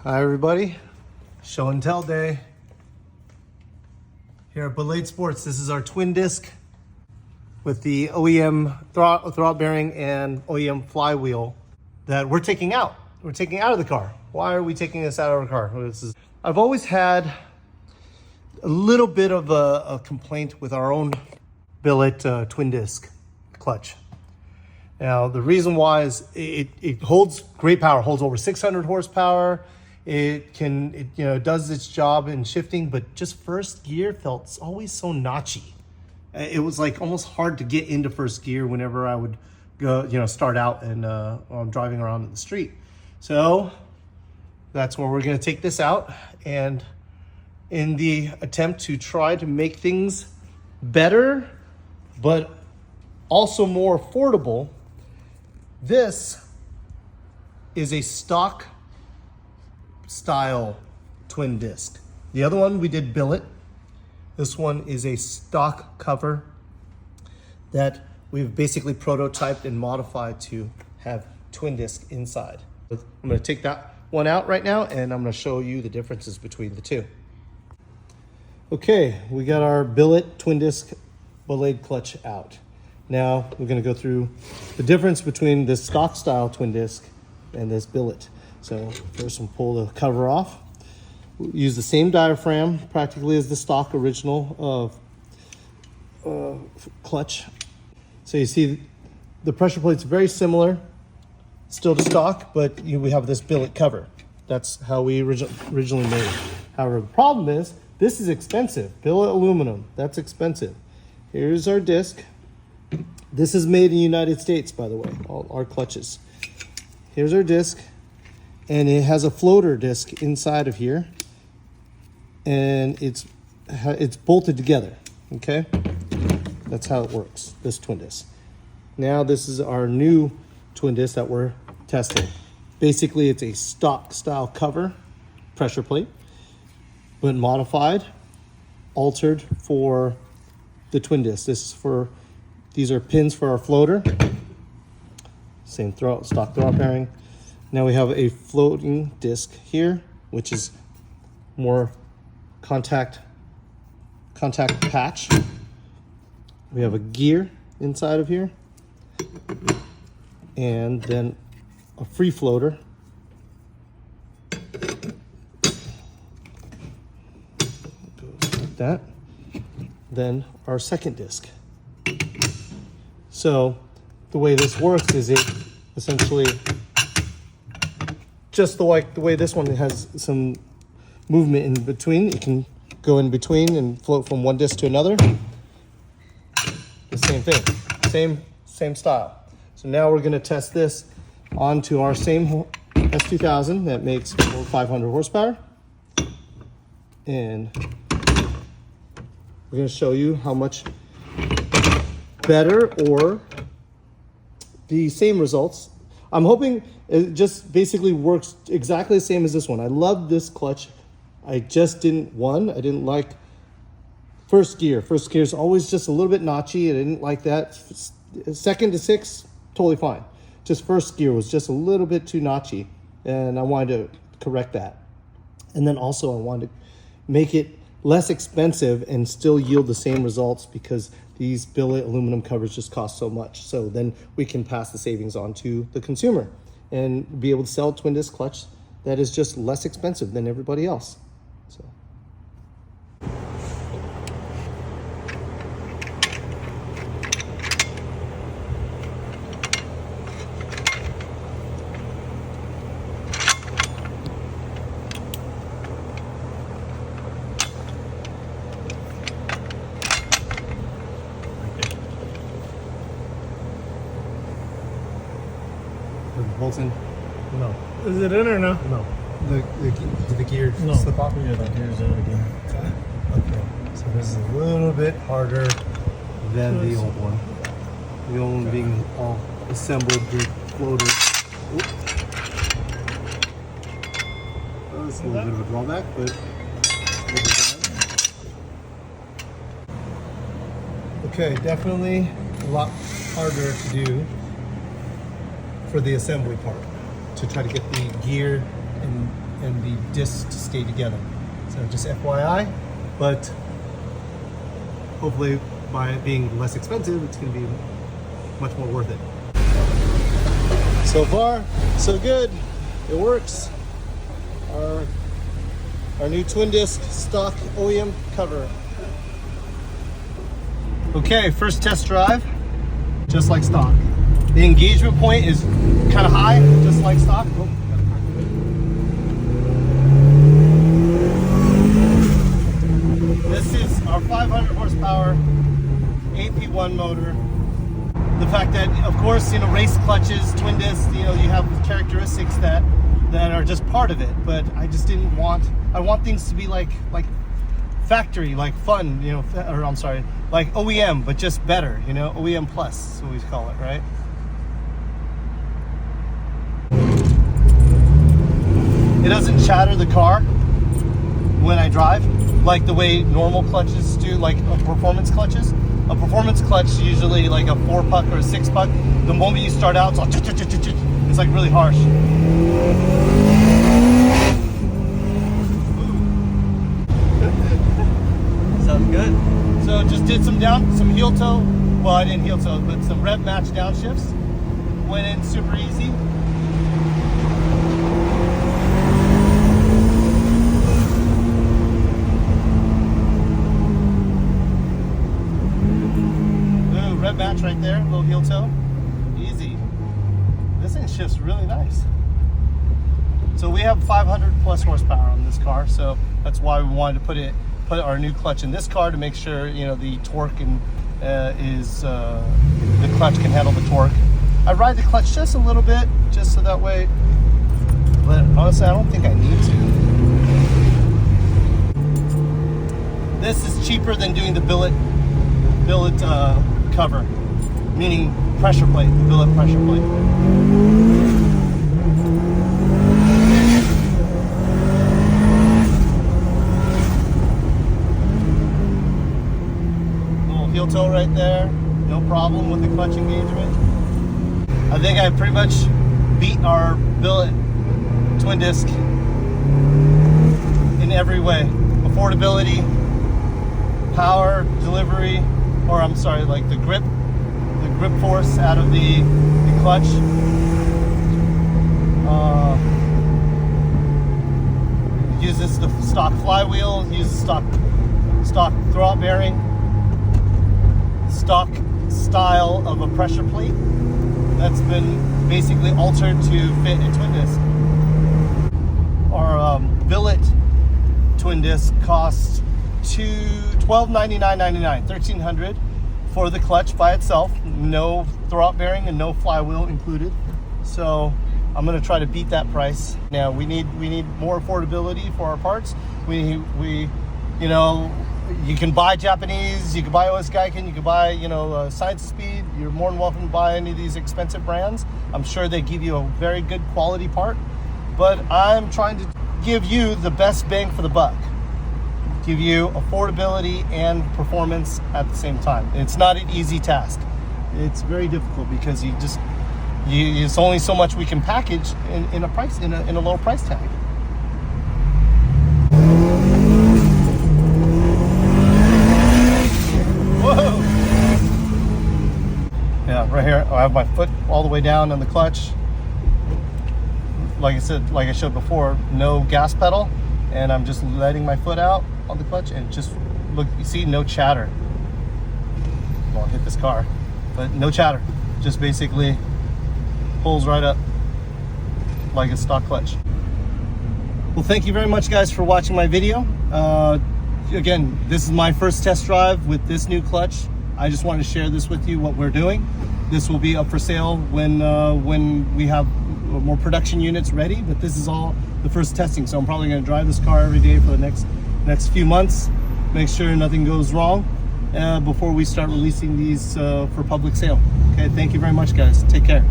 Hi everybody, show and tell day. Here at Blade Sports, this is our twin disc with the OEM throttle bearing and OEM flywheel that we're taking out. We're taking out of the car. Why are we taking this out of our car? I've always had a little bit of a complaint with our own billet twin disc clutch. Now, the reason why is it holds great power, holds over 600 horsepower. It does its job in shifting, but just first gear felt always so notchy. It was like almost hard to get into first gear whenever I would go, start out and I'm driving around in the street. So that's where we're gonna take this out, and in the attempt to try to make things better, but also more affordable, this is a stock style twin disc. The other one we did billet. This one is a stock cover that we've basically prototyped and modified to have twin disc inside. I'm going to take that one out right now, and I'm going to show you the differences between the two. Okay, we got our billet twin disc Blade clutch out. Now we're going to go through the difference between this stock style twin disc and this billet. So first we'll pull the cover off. We'll use the same diaphragm practically as the stock original clutch. So you see the pressure plate's very similar, still to stock, but we have this billet cover. That's how we originally made it. However, the problem is this is expensive. Billet aluminum, that's expensive. Here's our disc. This is made in the United States, by the way, all our clutches. Here's our disc, and it has a floater disc inside of here, and it's bolted together, okay? That's how it works, this twin disc. Now this is our new twin disc that we're testing. Basically, it's a stock style cover, pressure plate, but modified, altered for the twin disc. These are pins for our floater. Same stock throttle bearing. Now we have a floating disc here, which is more contact patch. We have a gear inside of here, and then a free floater. Goes like that. Then our second disc. So the way this works is it essentially, just like the way this one has some movement in between, you can go in between and float from one disc to another. The same thing, same style. So now we're gonna test this onto our same S2000 that makes over 500 horsepower. And we're gonna show you how much better or the same results. I'm hoping it just basically works exactly the same as this one. I love this clutch. I just didn't like first gear. First gear is always just a little bit notchy. I didn't like that. Second to six, totally fine. Just first gear was just a little bit too notchy, and I wanted to correct that. And then also I wanted to make it less expensive and still yield the same results, because these billet aluminum covers just cost so much. So then we can pass the savings on to the consumer and be able to sell a twin disc clutch that is just less expensive than everybody else. So. Bolts in? No. Is it in or no? No. Did the gear slip off? Yeah, the gear's in again. Okay. So this is a little bit harder than the old one. The old one being all assembled with floaters. Well, that's a little bit of a drawback, but okay, definitely a lot harder to do for the assembly part, to try to get the gear and and the disc to stay together. So just FYI, but hopefully by it being less expensive, it's going to be much more worth it. So far, so good. It works. Our new twin disc stock OEM cover. Okay, first test drive, just like stock. The engagement point is kind of high, just like stock. Oh, this is our 500 horsepower AP1 motor. The fact that, of course, you know, race clutches, twin discs, you know, you have characteristics that are just part of it. But I just didn't want. I want things to be like factory, like fun, you know, or I'm sorry, like OEM, but just better, you know, OEM plus is what we call it, right? It doesn't chatter the car when I drive like the way normal clutches do, like performance clutches. A performance clutch, usually like a 4-puck or a 6-puck, the moment you start out, it's like really harsh. Sounds good. So just did some heel toe. Well, I didn't heel toe, but some rev match downshifts. Went in super easy. Rev match right there, little heel toe, easy. This thing shifts really nice. So we have 500 plus horsepower on this car, so that's why we wanted to put our new clutch in this car to make sure, you know, the torque and the clutch can handle the torque. I ride the clutch just a little bit, just so that way. But honestly, I don't think I need to. This is cheaper than doing the billet cover, meaning pressure plate, the billet pressure plate. Little heel toe right there, no problem with the clutch engagement. I think I pretty much beat our billet twin disc in every way. Affordability, power, delivery, or I'm sorry, like the grip force out of the clutch. Uses the stock flywheel, uses stock throwout bearing, stock style of a pressure plate that's been basically altered to fit a twin disc. Our billet twin disc costs $1299.99, $1,300 for the clutch by itself, no throwout bearing and no flywheel included. So I'm going to try to beat that price. Now we need more affordability for our parts. We you know, you can buy Japanese, you can buy OS Gaiken, you can buy, you know, Science Speed. You're more than welcome to buy any of these expensive brands. I'm sure they give you a very good quality part, but I'm trying to give you the best bang for the buck. Give you affordability and performance at the same time. It's not an easy task. It's very difficult because it's only so much we can package in a low price tag. Whoa! Yeah, right here I have my foot all the way down on the clutch. Like I said, like I showed before, no gas pedal, and I'm just letting my foot out on the clutch, and just look, you see, no chatter. Well, I'll hit this car, but no chatter. Just basically pulls right up like a stock clutch. Well, thank you very much, guys, for watching my video. Again, this is my first test drive with this new clutch. I just wanted to share this with you, what we're doing. This will be up for sale when we have more production units ready, but this is all the first testing. So I'm probably going to drive this car every day for the next few months, make sure nothing goes wrong before we start releasing these for public sale. Okay, thank you very much, guys. Take care.